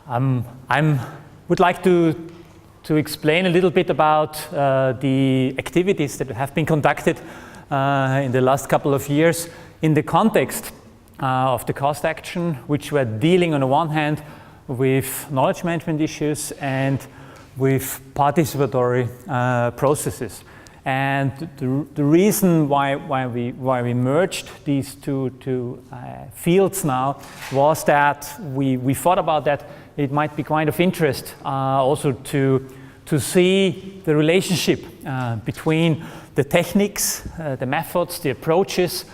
I would like to explain a little bit about the activities that have been conducted in the last couple of years in the context of the cost action, which were dealing on the one hand with knowledge management issues and with participatory processes. And the reason why we merged these two fields now was that we thought about that it might be kind of interest also to see the relationship between the techniques, the methods, the approaches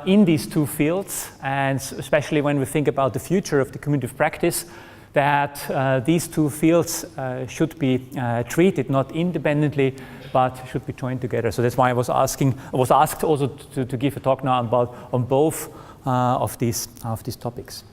in these two fields, and especially when we think about the future of the community of practice, that these two fields should be treated not independently, but should be joined together. So that's why I was asked also to give a talk now on both of these topics.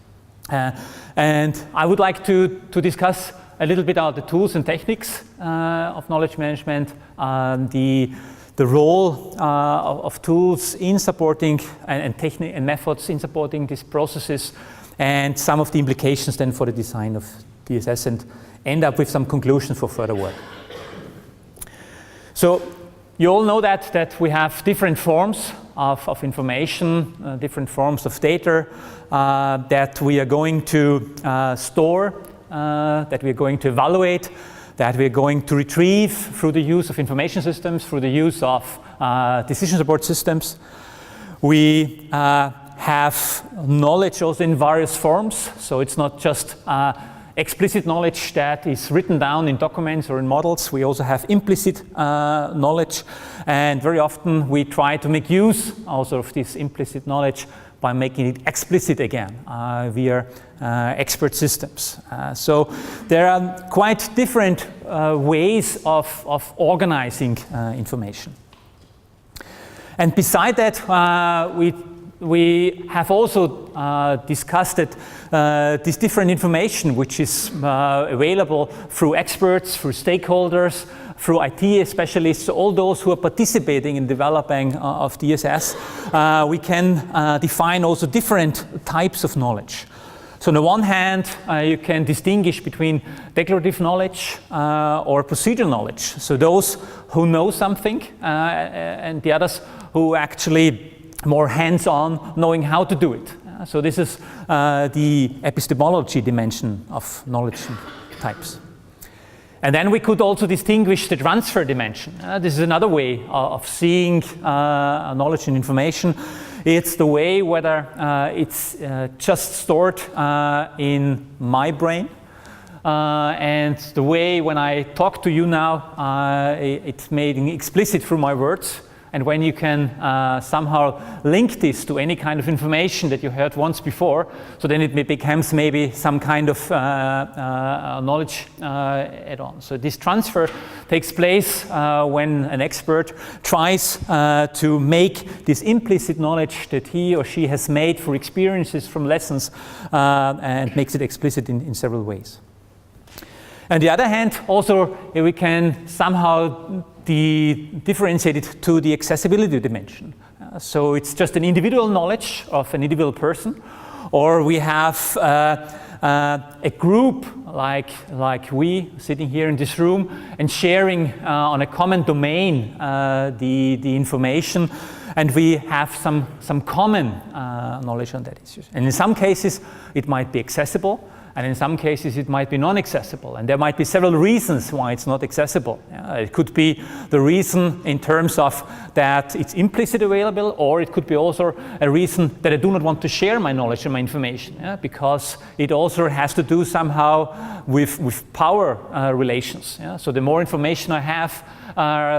And I would like to discuss a little bit about the tools and techniques of knowledge management, the role of tools in supporting and methods in supporting these processes, and some of the implications then for the design of DSS, and end up with some conclusions for further work. So you all know that we have different forms of information, different forms of data that we are going to store, that we are going to evaluate, that we are going to retrieve through the use of information systems, through the use of decision support systems. We have knowledge also in various forms, so it's not just explicit knowledge that is written down in documents or in models. We also have implicit knowledge, and very often we try to make use also of this implicit knowledge by making it explicit again via expert systems. So there are quite different ways of organizing information. And beside that, we have also discussed that this different information which is available through experts, through stakeholders, through IT specialists, all those who are participating in developing of DSS, we can define also different types of knowledge. So on the one hand, you can distinguish between declarative knowledge or procedural knowledge. So those who know something and the others who actually more hands-on, knowing how to do it. So this is the epistemology dimension of knowledge types. And then we could also distinguish the transfer dimension. This is another way of seeing knowledge and information. It's the way whether it's just stored in my brain, and the way when I talk to you now, it's made explicit through my words. And when you can somehow link this to any kind of information that you heard once before, so then it becomes maybe some kind of knowledge add-on. So this transfer takes place when an expert tries to make this implicit knowledge that he or she has made through experiences from lessons and makes it explicit in several ways. On the other hand, also we can somehow differentiate it to the accessibility dimension. So it's just an individual knowledge of an individual person, or we have a group like we sitting here in this room and sharing on a common domain the information, and we have some common knowledge on that issue. And in some cases it might be accessible, and in some cases it might be non-accessible, and there might be several reasons why it's not accessible. It could be the reason in terms of that it's implicit available, or it could be also a reason that I do not want to share my knowledge and my information, because it also has to do somehow with power relations. So the more information I have,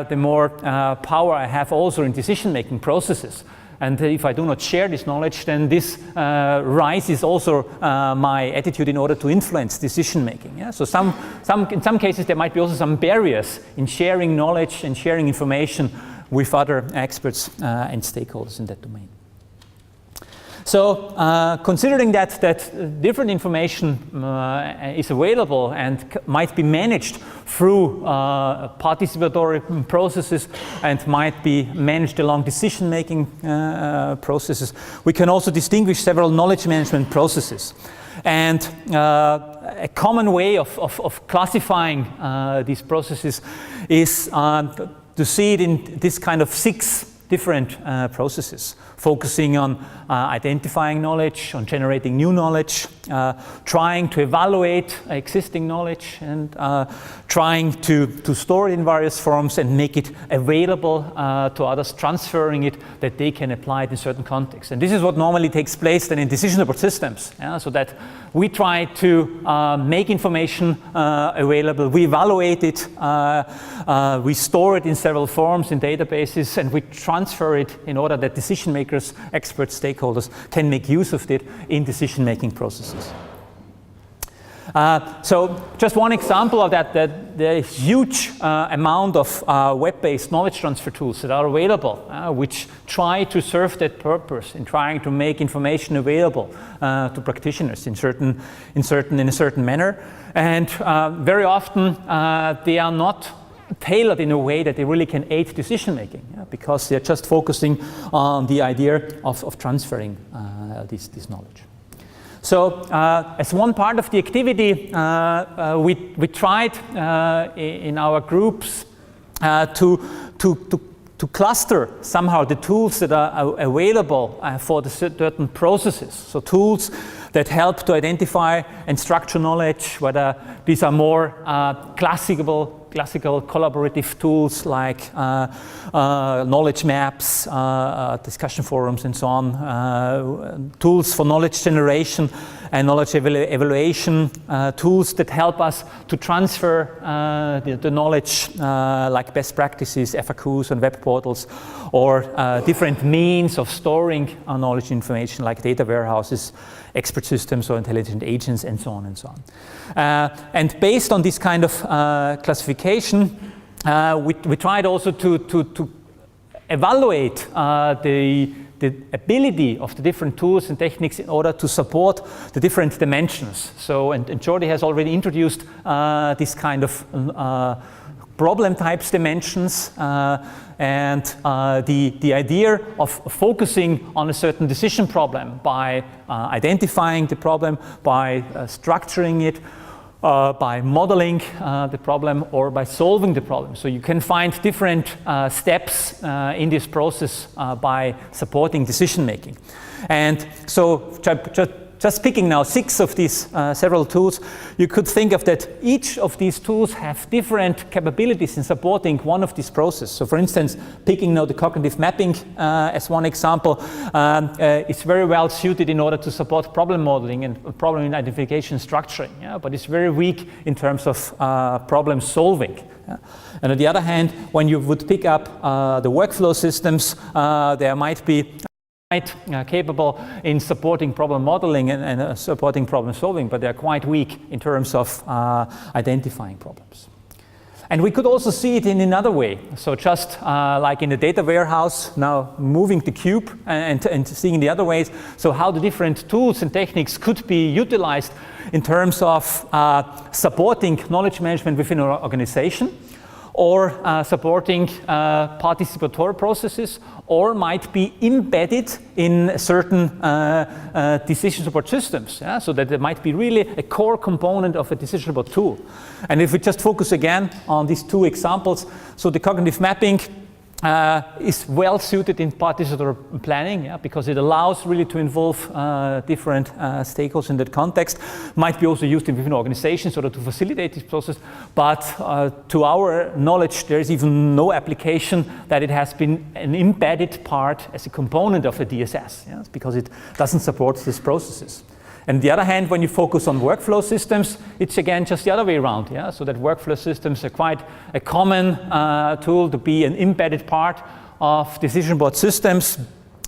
the more power I have also in decision-making processes. And if I do not share this knowledge, then this rises also my attitude in order to influence decision making. So in some cases there might be also some barriers in sharing knowledge and sharing information with other experts and stakeholders in that domain. So considering that different information is available and might be managed through participatory processes and might be managed along decision-making processes, we can also distinguish several knowledge management processes. And a common way of classifying these processes is to see it in this kind of 6 different processes, focusing on identifying knowledge, on generating new knowledge, trying to evaluate existing knowledge, and trying to store it in various forms and make it available to others, transferring it that they can apply it in certain contexts. And this is what normally takes place then in decision support systems, so that we try to make information available, we evaluate it, we store it in several forms in databases, and we transfer it in order that decision makers, experts, stakeholders can make use of it in decision-making processes. So just one example of that there is huge amount of web-based knowledge transfer tools that are available, which try to serve that purpose in trying to make information available to practitioners in a certain manner. And very often they are not tailored in a way that they really can aid decision making, because they're just focusing on the idea of transferring this knowledge. So as one part of the activity, we tried in our groups to cluster somehow the tools that are available for the certain processes. So tools that help to identify and structure knowledge, whether these are more classical collaborative tools like knowledge maps, discussion forums, and so on, tools for knowledge generation and knowledge evaluation, tools that help us to transfer the knowledge like best practices, FAQs on web portals, or different means of storing knowledge information like data warehouses, expert systems or intelligent agents, and so on and so on. And based on this kind of classification, we tried also to evaluate the ability of the different tools and techniques in order to support the different dimensions. So, and Jordi has already introduced this kind of problem types dimensions, and the idea of focusing on a certain decision problem by identifying the problem, by structuring it, by modeling the problem, or by solving the problem. So you can find different steps in this process by supporting decision making. And so just picking now 6 of these several tools, you could think of that each of these tools have different capabilities in supporting one of these processes. So for instance, picking now the cognitive mapping as one example, it's very well suited in order to support problem modeling and problem identification structuring, but it's very weak in terms of problem solving. And on the other hand, when you would pick up the workflow systems, there might be capable in supporting problem modeling and supporting problem solving, but they're quite weak in terms of identifying problems. And we could also see it in another way. So just like in the data warehouse, now moving the cube and seeing the other ways, so how the different tools and techniques could be utilized in terms of supporting knowledge management within an organization, or supporting participatory processes, or might be embedded in certain decision support systems, so that there might be really a core component of a decision support tool. And if we just focus again on these 2 examples, so the cognitive mapping is well suited in participatory planning, because it allows really to involve different stakeholders in that context. Might be also used within organizations in order to facilitate this process, but to our knowledge there is even no application that it has been an embedded part as a component of a DSS, because it doesn't support these processes. And on the other hand, when you focus on workflow systems, it's again just the other way around. So that workflow systems are quite a common tool to be an embedded part of decision board systems.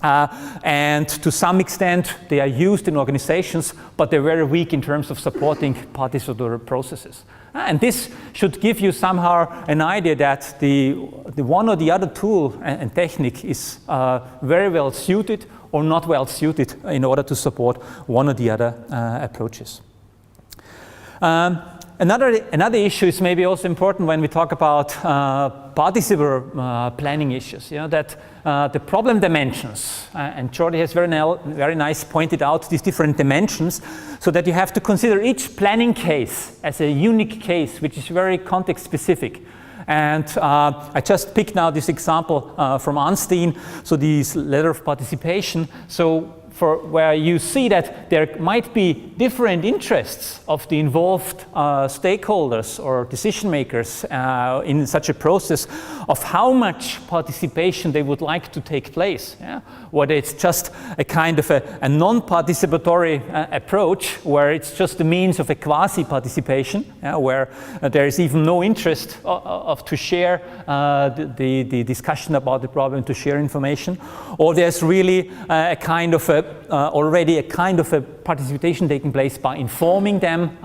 And to some extent, they are used in organizations, but they're very weak in terms of supporting participatory processes. And this should give you somehow an idea that the one or the other tool and technique is very well suited or not well suited in order to support one or the other approaches. Another issue is maybe also important when we talk about participator planning issues, that the problem dimensions, and Jordi has very nice pointed out these different dimensions, so that you have to consider each planning case as a unique case, which is very context specific. And I just picked now this example from Arnstein, so this letter of participation. So for where you see that there might be different interests of the involved stakeholders or decision makers in such a process of how much participation they would like to take place. Whether it's just a kind of a non-participatory approach where it's just a means of a quasi-participation, where there is even no interest to share the discussion about the problem, to share information, or there's really a kind of already a kind of a participation taking place by informing them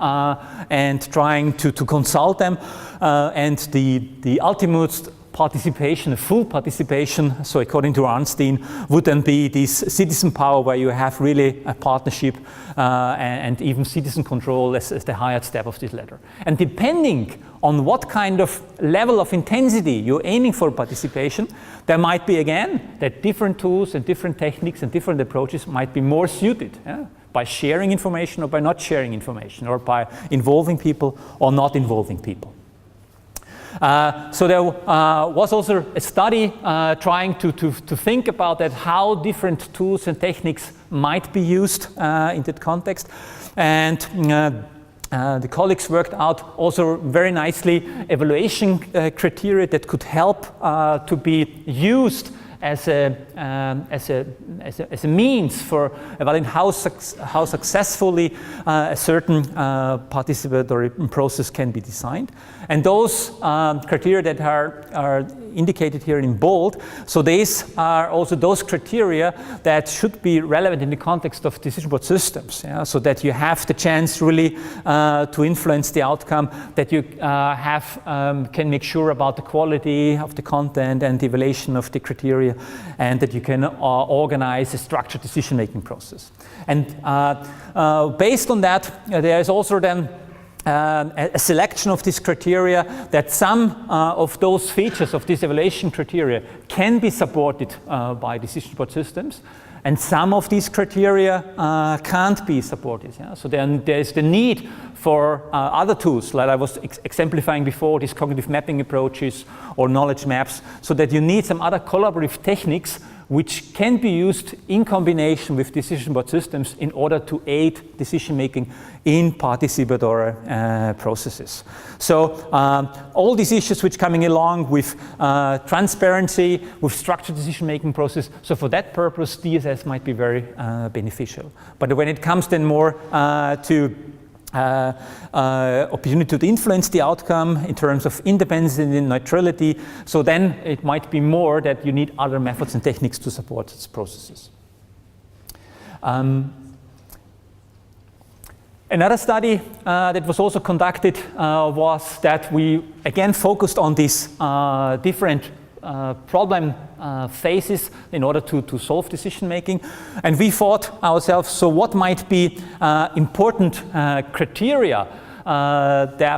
and trying to consult them, and the ultimate participation, a full participation, so according to Arnstein, would then be this citizen power where you have really a partnership and even citizen control as the higher step of this ladder. And depending on what kind of level of intensity you're aiming for participation, there might be again that different tools and different techniques and different approaches might be more suited by sharing information or by not sharing information, or by involving people or not involving people. So there was also a study trying to think about that, how different tools and techniques might be used in that context. And the colleagues worked out also very nicely evaluation criteria that could help to be used as a means for evaluating how successfully a certain participatory process can be designed. And those criteria that are indicated here in bold, so these are also those criteria that should be relevant in the context of decision support systems, so that you have the chance really to influence the outcome, that you can make sure about the quality of the content and the evaluation of the criteria, and that you can organize a structured decision-making process. And based on that, there is also then a selection of this criteria, that some of those features of this evaluation criteria can be supported by decision support systems, and some of these criteria can't be supported. So then there's the need for other tools, like I was exemplifying before, these cognitive mapping approaches or knowledge maps, so that you need some other collaborative techniques which can be used in combination with decision support systems in order to aid decision making in participatory processes. So all these issues which coming along with transparency, with structured decision making process, so for that purpose DSS might be very beneficial. But when it comes then more to opportunity to influence the outcome in terms of independence and neutrality, so then it might be more that you need other methods and techniques to support these processes. Another study that was also conducted was that we again focused on these different problem phases in order to solve decision making, and we thought ourselves, so what might be important criteria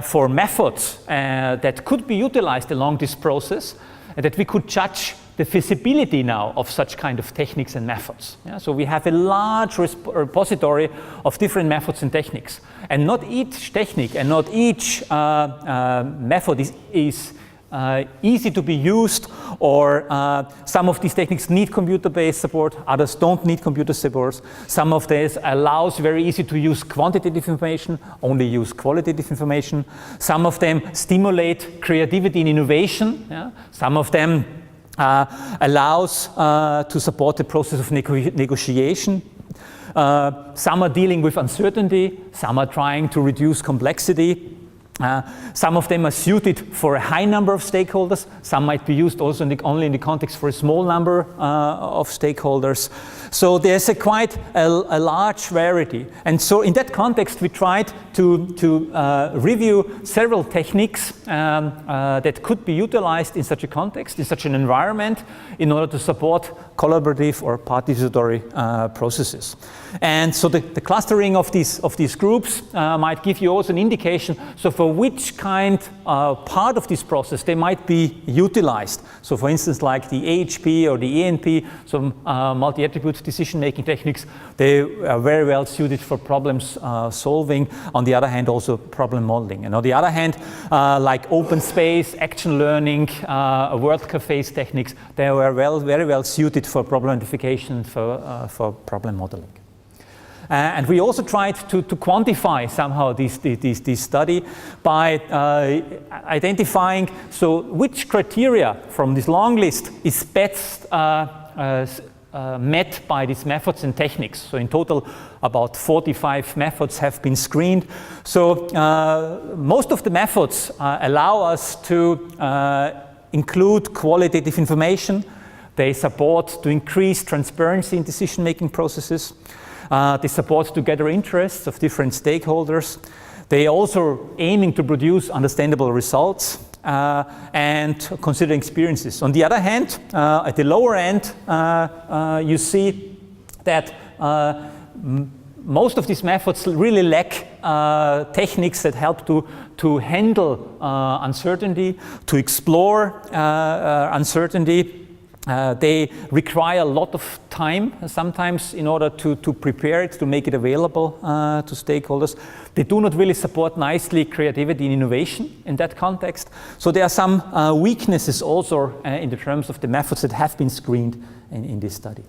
for methods that could be utilized along this process, and that we could judge the feasibility now of such kind of techniques and methods. So we have a large repository of different methods and techniques, and not each technique and not each method is easy to be used, or some of these techniques need computer-based support, others don't need computer support. Some of these allows very easy to use quantitative information, only use qualitative information. Some of them stimulate creativity and innovation. Some of them allows to support the process of negotiation. Some are dealing with uncertainty, some are trying to reduce complexity. Some of them are suited for a high number of stakeholders. Some might be used also only in the context for a small number of stakeholders. So there's quite a large variety. And so in that context, we tried to review several techniques that could be utilized in such a context, in such an environment, in order to support collaborative or participatory processes. And so the clustering of these groups might give you also an indication. So for for which kind part of this process they might be utilized. So for instance, like the AHP or the ENP, some multi-attribute decision-making techniques, they are very well suited for problems solving. On the other hand, also problem modeling. And on the other hand, like open space, action learning, world cafes techniques, they were very well suited for problem identification, for problem modeling. And we also tried to quantify somehow this study by identifying which criteria from this long list is best met by these methods and techniques. So in total, about 45 methods have been screened. So most of the methods allow us to include qualitative information. They support to increase transparency in decision-making processes. They support to gather interests of different stakeholders. They also aiming to produce understandable results and consider experiences. On the other hand, at the lower end, you see that most of these methods really lack techniques that help to handle uncertainty, to explore uncertainty. They require a lot of time sometimes in order to prepare it, to make it available to stakeholders. They do not really support nicely creativity and innovation in that context. So there are some weaknesses also in the terms of the methods that have been screened in this study.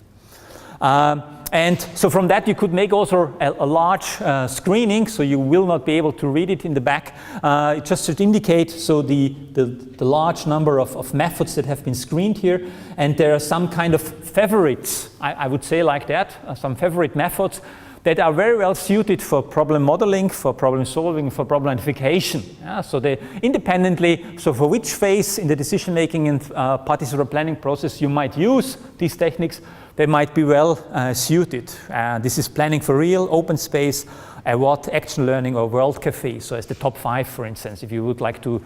And so from that you could make also a large screening, so you will not be able to read it in the back. It just should indicate the large number of methods that have been screened here, and there are some kind of favorites, I would say like that, some favorite methods that are very well suited for problem modeling, for problem solving, for problem identification. Yeah, so they independently, so for which phase in the decision making and participatory planning process you might use these techniques, they might be well suited. This is planning for real, open space, what action learning or world cafe. So as the top 5, for instance, if you would like to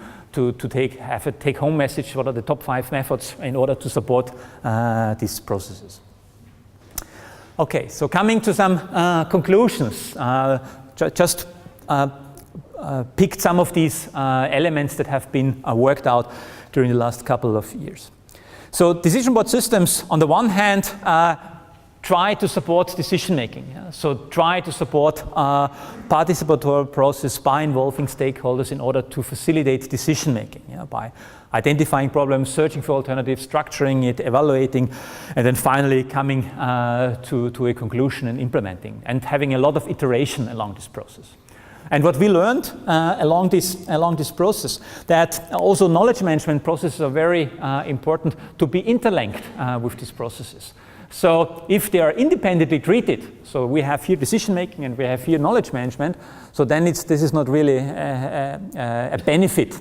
have a take-home message, what are the top 5 methods in order to support these processes? Okay, so coming to some conclusions, just picked some of these elements that have been worked out during the last couple of years. So decision board systems, on the one hand, try to support decision making. Yeah? So try to support participatory process by involving stakeholders in order to facilitate decision making, yeah? By identifying problems, searching for alternatives, structuring it, evaluating, and then finally coming to a conclusion and implementing, and having a lot of iteration along this process. And what we learned along this process, that also knowledge management processes are very important to be interlinked with these processes. So if they are independently treated, so we have here decision making and we have here knowledge management, so then this is not really a benefit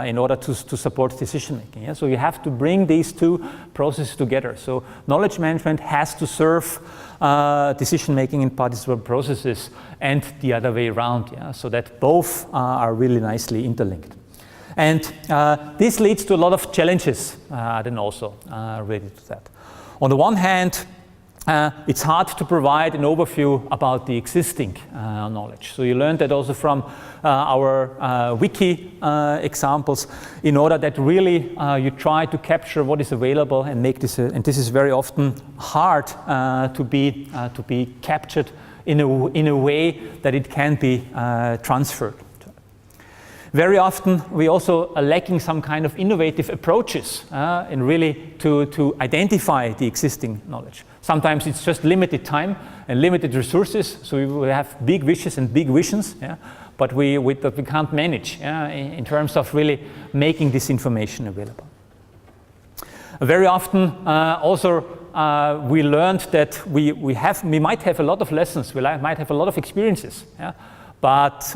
in order to support decision making. Yeah? So you have to bring these two processes together. So knowledge management has to serve decision making and participatory processes and the other way around, yeah? So that both are really nicely interlinked. And this leads to a lot of challenges then also related to that. On the one hand, it's hard to provide an overview about the existing knowledge. So you learned that also from our wiki examples, in order that really you try to capture what is available and make this, and this is very often hard to be captured in a way that it can be transferred. Very often we also are lacking some kind of innovative approaches in really to identify the existing knowledge. Sometimes it's just limited time and limited resources, so we have big wishes and big visions, yeah? But we can't manage in terms of really making this information available. Very often also we learned that we might have a lot of lessons, we might have a lot of experiences, yeah? But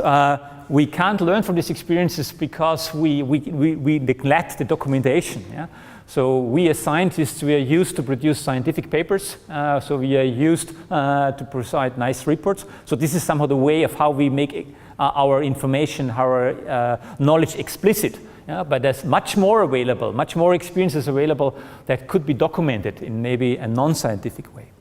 we can't learn from these experiences because we neglect the documentation. Yeah? So we as scientists, we are used to produce scientific papers, so we are used to provide nice reports. So this is somehow the way of how we make our information, our knowledge explicit. Yeah? But there's much more available, much more experiences available that could be documented in maybe a non-scientific way.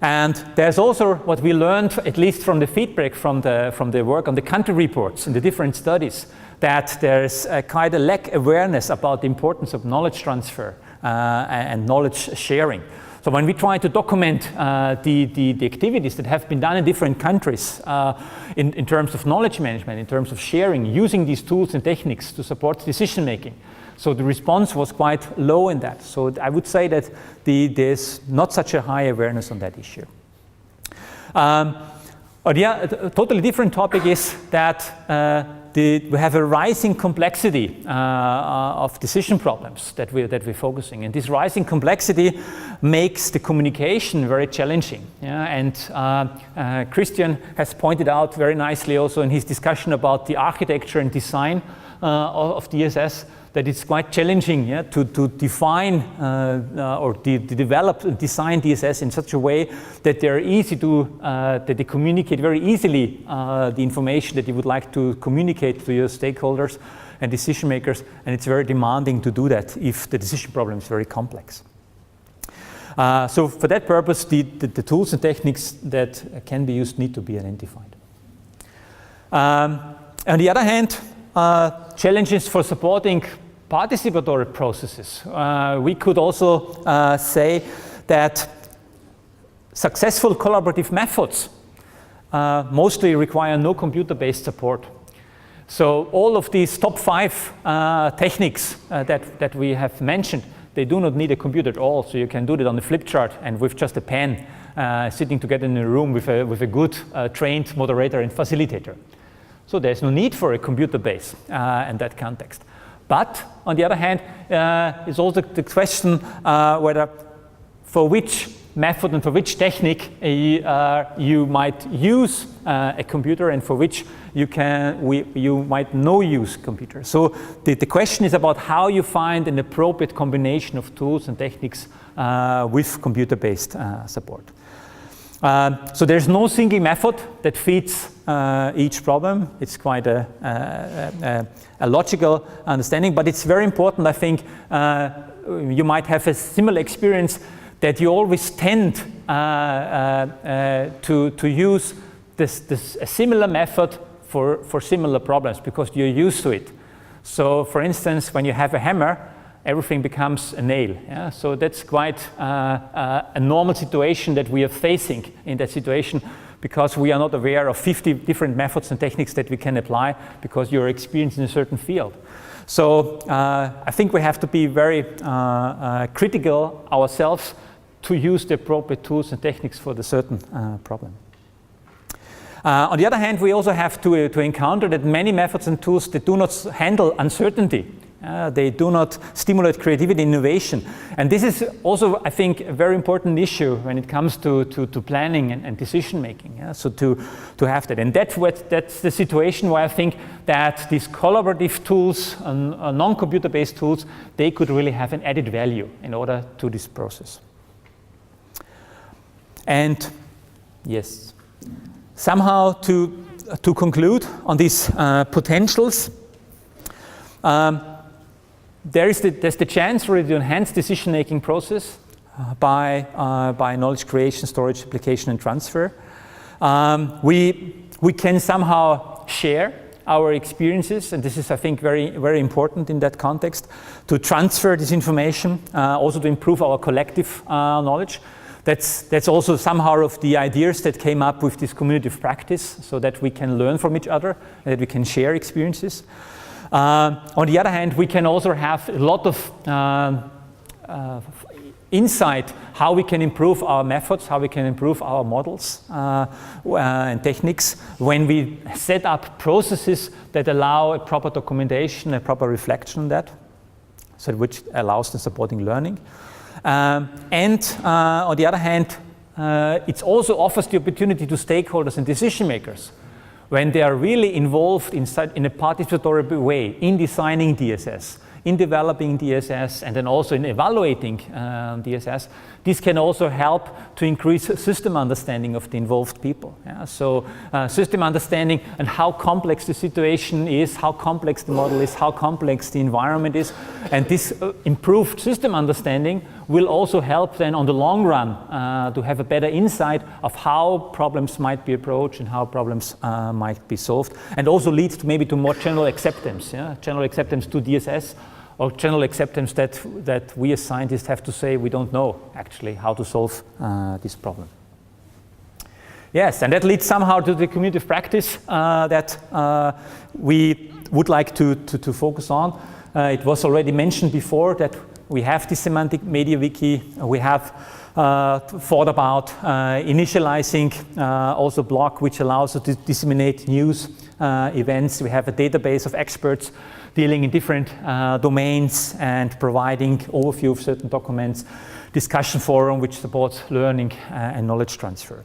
And there's also what we learned, at least from the feedback from the work on the country reports in the different studies, that there's quite a lack awareness about the importance of knowledge transfer and knowledge sharing. So when we try to document the activities that have been done in different countries in terms of knowledge management, in terms of sharing, using these tools and techniques to support decision making, so the response was quite low in that. So I would say that there's not such a high awareness on that issue. A totally different topic is that we have a rising complexity of decision problems that we're focusing. And this rising complexity makes the communication very challenging. Yeah? And Christian has pointed out very nicely also in his discussion about the architecture and design of DSS, that it's quite challenging, yeah, to define or develop and design DSS in such a way that they're easy to, that they communicate very easily the information that you would like to communicate to your stakeholders and decision makers, and it's very demanding to do that if the decision problem is very complex. So for that purpose, the tools and techniques that can be used need to be identified. On the other hand, challenges for supporting participatory processes. We could also say that successful collaborative methods mostly require no computer-based support. So all of these top 5 techniques that we have mentioned, they do not need a computer at all. So you can do it on the flip chart and with just a pen, sitting together in a room with a good trained moderator and facilitator. So there's no need for a computer base in that context. But on the other hand, it's also the question whether for which method and for which technique you might use a computer and for which you might no use computer. So the question is about how you find an appropriate combination of tools and techniques with computer-based support. So there's no single method that fits each problem. It's quite a logical understanding, but it's very important, I think. You might have a similar experience that you always tend to use a similar method for similar problems because you're used to it. So for instance, when you have a hammer, everything becomes a nail. Yeah? So that's quite a normal situation that we are facing in that situation because we are not aware of 50 different methods and techniques that we can apply because you're experienced in a certain field. So I think we have to be very critical ourselves to use the appropriate tools and techniques for the certain problem. On the other hand, we also have to encounter that many methods and tools that do not handle uncertainty. They do not stimulate creativity and innovation. And this is also, I think, a very important issue when it comes to planning and decision making. Yeah? So to have that. And that's the situation where I think that these collaborative tools, non-computer based tools, they could really have an added value in order to this process. And yes, somehow to conclude on these potentials, there's the chance really to enhance decision-making process by knowledge creation, storage, application, and transfer. We can somehow share our experiences, and this is, I think, very, very important in that context, to transfer this information, also to improve our collective knowledge. That's also somehow of the ideas that came up with this community of practice, so that we can learn from each other, and that we can share experiences. On the other hand, we can also have a lot of insight how we can improve our methods, how we can improve our models and techniques when we set up processes that allow a proper documentation, a proper reflection on that, so which allows the supporting learning. And on the other hand, it also offers the opportunity to stakeholders and decision makers when they are really involved in a participatory way in designing DSS, in developing DSS and then also in evaluating DSS, this can also help to increase system understanding of the involved people. Yeah? So system understanding and how complex the situation is, how complex the model is, how complex the environment is, and this improved system understanding will also help then on the long run to have a better insight of how problems might be approached and how problems might be solved, and also lead to maybe to more general acceptance, yeah? General acceptance to DSS, or general acceptance that we as scientists have to say we don't know actually how to solve this problem. Yes, and that leads somehow to the community of practice that we would like to focus on. It was already mentioned before that we have the semantic media wiki. We have thought about initializing also a blog which allows us to disseminate news events. We have a database of experts dealing in different domains and providing overview of certain documents, discussion forum which supports learning and knowledge transfer.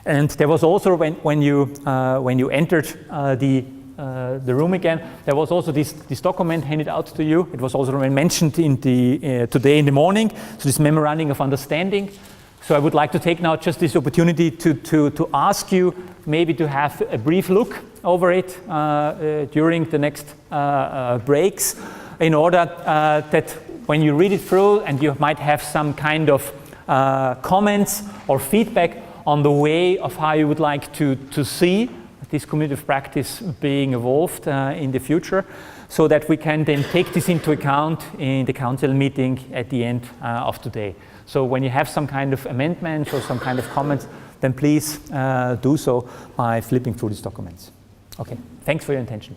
And there was also when you entered the room again, there was also this document handed out to you. It was also mentioned in the today in the morning. So this memorandum of understanding. So I would like to take now just this opportunity to ask you maybe to have a brief look over it during the next breaks, in order that when you read it through and you might have some kind of comments or feedback on the way of how you would like to see this community of practice being evolved in the future, so that we can then take this into account in the council meeting at the end of today. So when you have some kind of amendments or some kind of comments, then please do so by flipping through these documents. Okay, thanks for your attention.